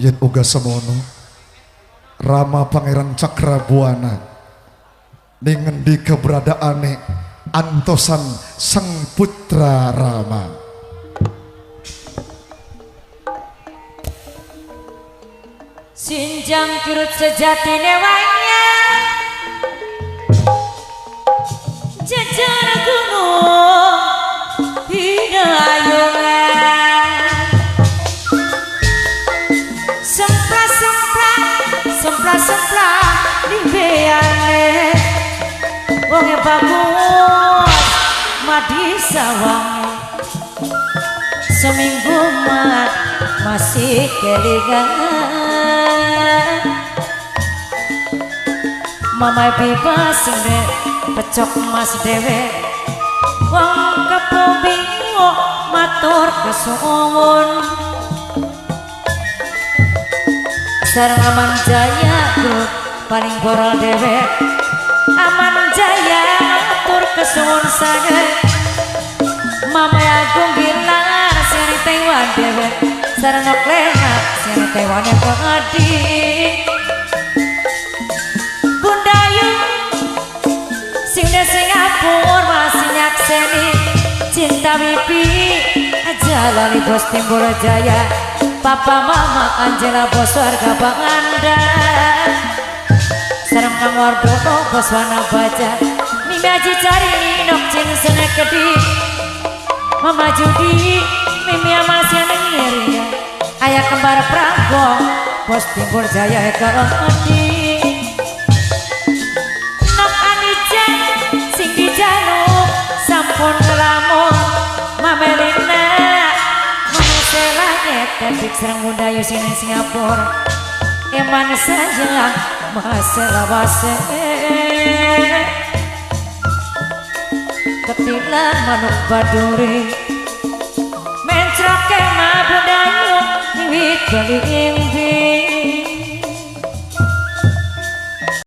yen uga semono Rama Pangeran Cakrabuana ning ngendi keberadaane antosan sang putra Rama. Sinjang turut sejatine wayang jajar gunung hidayungan sempra limbeane wonge bagus madi sawange seminggu mat masih kelingan mamai bebas sing pecok mas dewe wong kepobingo matur kesuwun sareng Aman Jaya grup paling borol dewe Aman Jaya matur kesuwun sanget mamai Agung Gilar sing Taiwan dewe sareng Oklena sing Taiwan keadi Singapura masih nyakseni cinta wipi aja lali bos Timbul Jaya papa mama Angela bos warga Pangandaran sareng Kang Wardono bos Wana Baja Mimi Aji cari nok cing sene kedi Mama Judi Mimi amal siana ngiri ayah kembar Prambong bos Timbul Jaya Edi sampun ngelamun mamelina manusia nyetek serang bunda yusine Singapura eman saja masalah wase ketilang manuk baduri mencrok kema bunda yu wiwit beli